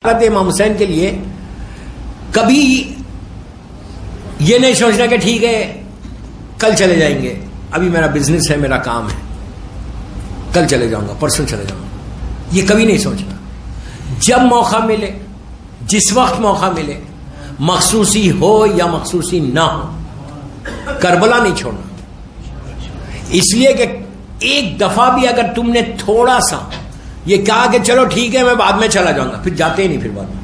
امام حسین کے لیے کبھی یہ نہیں سوچنا کہ ٹھیک ہے کل چلے جائیں گے، ابھی میرا بزنس ہے، میرا کام ہے، کل چلے جاؤں گا، پرسوں چلے جاؤں گا، یہ کبھی نہیں سوچنا۔ جب موقع ملے، جس وقت موقع ملے، مخصوصی ہو یا مخصوصی نہ ہو، کربلا نہیں چھوڑنا۔ اس لیے کہ ایک دفعہ بھی اگر تم نے تھوڑا سا یہ کہا کہ چلو ٹھیک ہے میں بعد میں چلا جاؤں گا، پھر جاتے ہی نہیں پھر بعد میں۔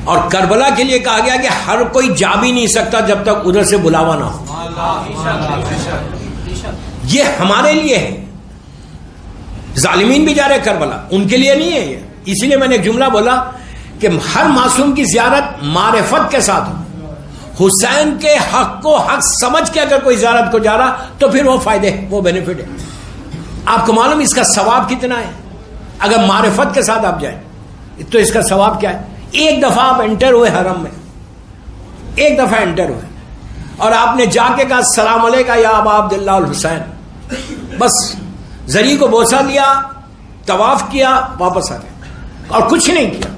اور کربلا کے لیے کہا گیا کہ ہر کوئی جا بھی نہیں سکتا جب تک ادھر سے بلاوا نہ ہو۔ یہ ہمارے لیے ہے، ظالمین بھی جا رہے کربلا، ان کے لیے نہیں ہے یہ۔ اسی لیے میں نے ایک جملہ بولا کہ ہر معصوم کی زیارت معرفت کے ساتھ ہو۔ حسین کے حق کو حق سمجھ کے اگر کوئی زیارت کو جا رہا تو پھر وہ فائدے، وہ بینیفٹ ہے۔ آپ کو معلوم اس کا ثواب کتنا ہے؟ اگر معرفت کے ساتھ آپ جائیں تو اس کا ثواب کیا ہے؟ ایک دفعہ آپ انٹر ہوئے حرم میں، ایک دفعہ انٹر ہوئے اور آپ نے جا کے کہا السلام علیکم یا ابا عبداللہ الحسین، بس زری کو بوسہ لیا، طواف کیا، واپس آ گئے اور کچھ نہیں کیا،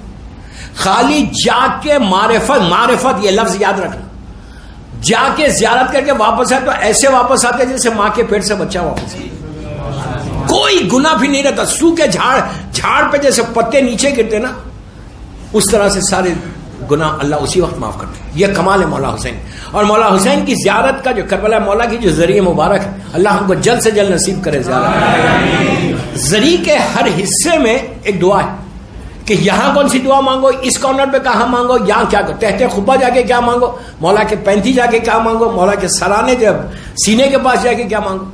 خالی جا کے معرفت یہ لفظ یاد رکھنا، جا کے زیارت کر کے واپس آئے تو ایسے واپس آتے جیسے ماں کے پیٹ سے بچہ واپس آئے، کوئی گناہ بھی نہیں رہتا۔ سوکھے جھاڑ پہ جیسے پتے نیچے گرتے نا، اس طرح سے سارے گناہ اللہ اسی وقت معاف کرتے ہیں۔ یہ کمال ہے مولا حسین، اور مولا حسین کی زیارت کا جو کربلا مولا کی جو ذریعہ مبارک ہے، اللہ ہم کو جلد سے جلد نصیب کرے زیارت۔ ذریعے کے ہر حصے میں ایک دعا ہے کہ یہاں کون سی دعا مانگو، اس کارنر پہ کہاں مانگو، یہاں کیا کرو، تحت خبا جا کے کیا مانگو، مولا کے پینتی جا کے کیا مانگو، مولا کے سرانے جب سینے کے پاس جا کے کیا مانگو۔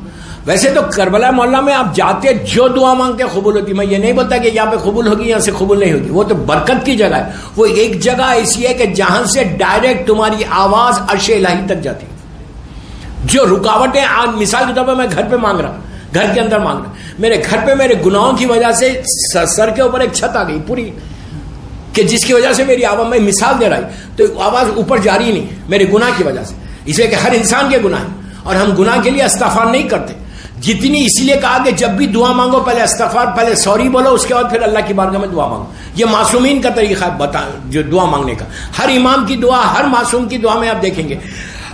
ویسے تو کربلا مولا میں آپ جاتے جو دعا مانگتے قبول ہوتی۔ میں یہ نہیں بولتا کہ یہاں پہ قبول ہوگی یہاں سے قبول نہیں ہوگی، وہ تو برکت کی جگہ ہے۔ وہ ایک جگہ ایسی ہے کہ جہاں سے ڈائریکٹ تمہاری آواز عرش الہی تک جاتی ہے۔ جو رکاوٹیں آج مثال کے طور پر میں گھر پہ مانگ رہا، گھر کے اندر مانگ رہا، میرے گھر پہ میرے گناہوں کی وجہ سے سر کے اوپر ایک چھت آ گئی پوری، کہ جس کی وجہ سے میری آواز، میں مثال دے رہا ہوں تو آواز اوپر جاری نہیں میرے گناہ کی وجہ سے، اس لیے کہ ہر انسان کے گناہ ہیں اور ہم گناہ کے لیے استغفار نہیں کرتے جتنی۔ اس لیے کہا کہ جب بھی دعا مانگو پہلے استغفار، پہلے سوری بولو، اس کے بعد پھر اللہ کی بارگاہ میں دعا مانگو۔ یہ معصومین کا طریقہ ہے جو دعا مانگنے کا۔ ہر امام کی دعا، ہر معصوم کی دعا میں آپ دیکھیں گے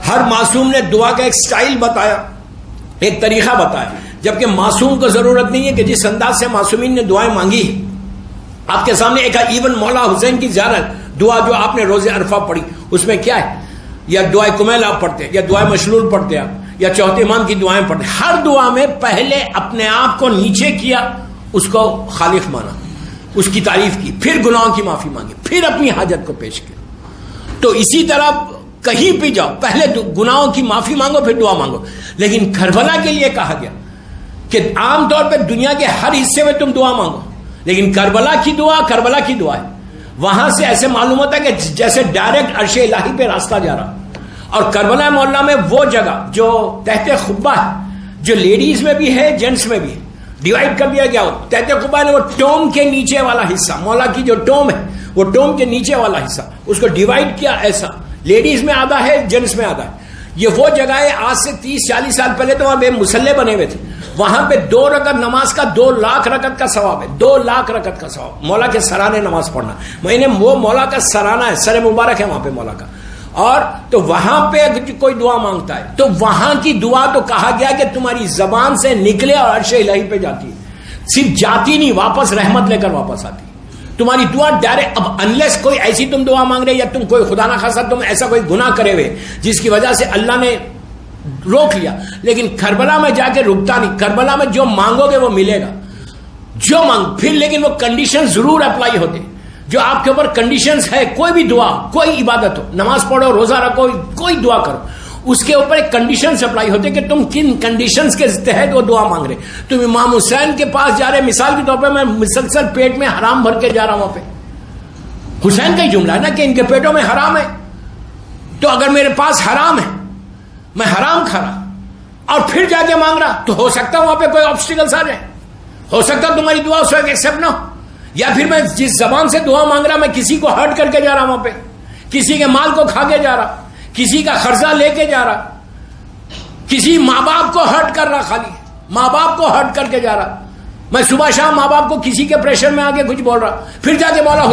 ہر معصوم نے دعا کا ایک سٹائل بتایا، ایک طریقہ بتایا، جبکہ معصوم کو ضرورت نہیں ہے کہ جس انداز سے معصومین نے دعائیں مانگی۔ آپ کے سامنے ایک ایون مولا حسین کی زیارت دعا جو آپ نے روز عرفہ پڑھی، اس میں کیا ہے؟ یا دعائے کمیل آپ پڑھتے ہیں، یا دعائے مشلول پڑھتے ہیں، یا چوتھے امام کی دعائیں پڑھتے۔ ہر دعا میں پہلے اپنے آپ کو نیچے کیا، اس کو خالق مانا، اس کی تعریف کی، پھر گناہوں کی معافی مانگی، پھر اپنی حاجت کو پیش کیا۔ تو اسی طرح کہیں بھی جاؤ پہلے گناہوں کی معافی مانگو پھر دعا مانگو۔ لیکن کربلا کے لیے کہا گیا کہ عام طور پہ دنیا کے ہر حصے میں تم دعا مانگو، لیکن کربلا کی دعا ہے، وہاں سے ایسے معلوم ہوتا ہے کہ جیسے ڈائریکٹ عرش الہی پہ راستہ جا رہا۔ اور کربلا مولا میں وہ جگہ جو تحت خبا ہے، جو لیڈیز میں بھی ہے جینٹس میں بھی ہے، ڈیوائڈ کر دیا گیا ہو۔ تحت خبا نے وہ ٹوم کے نیچے والا حصہ، مولا کی جو ٹوم ہے وہ ٹوم کے نیچے والا حصہ، اس کو ڈیوائڈ کیا ایسا، لیڈیز میں آدھا ہے جینٹس میں آدھا ہے۔ یہ وہ جگہ ہے، آج سے 30-40 سال پہلے تو وہاں بے مسلح بنے ہوئے تھے، وہاں پہ 2 رکعت نماز کا 2 لاکھ رکعت کا ثواب ہے، 2 لاکھ رکعت کا ثواب، مولا کے سرانے نماز پڑھنا۔ وہ مولا کا سرانہ ہے، سر مبارک ہے وہاں پہ مولا کا۔ اور تو وہاں پہ اگر کوئی دعا مانگتا ہے تو وہاں کی دعا تو کہا گیا کہ تمہاری زبان سے نکلے اور عرش الہی پہ جاتی ہے، صرف جاتی نہیں، واپس رحمت لے کر واپس آتی ہے تمہاری دعا ڈائریکٹ۔ اب انلیس کوئی ایسی تم دعا مانگ رہے یا تم کوئی خدا نہ خاصا تم ایسا کوئی گناہ کرے ہوئے جس کی وجہ سے اللہ نے روک لیا، لیکن کربلا میں جا کے رکتا نہیں۔ کربلا میں جو مانگو گے وہ ملے گا، جو مانگ پھر، لیکن وہ کنڈیشن ضرور اپلائی ہوتے جو آپ کے اوپر کنڈیشنز ہے۔ کوئی بھی دعا، کوئی عبادت ہو، نماز پڑھو، روزہ رکھو، کوئی دعا کرو، اس کے اوپر ایک کنڈیشنز اپلائی ہوتے کہ تم کن کنڈیشنز کے تحت وہ دعا مانگ رہے۔ تم امام حسین کے پاس جا رہے، مثال کے طور پہ میں مسلسل پیٹ میں حرام بھر کے جا رہا ہوں وہاں پہ، حسین کا ہی جملہ ہے نا کہ ان کے پیٹوں میں حرام ہے، تو اگر میرے پاس حرام ہے، میں حرام کھا رہا اور پھر جا کے مانگ رہا، تو ہو سکتا وہاں پہ کوئی آبسٹیکلس آ جائے، ہو سکتا تمہاری دعا اس وقت ایکسپٹ نہ ہو، یا پھر میں جس زبان سے دعا مانگ رہا میں کسی کو ہرٹ کر کے جا رہا وہاں پہ، کسی کے مال کو کھا کے جا رہا، کسی کا قرضہ لے کے جا رہا، کسی ماں باپ کو ہرٹ کر رہا، خالی ماں باپ کو ہرٹ کر کے جا رہا، میں صبح شام ماں باپ کو کسی کے پریشر میں آ کے کچھ بول رہا، پھر جا کے بولا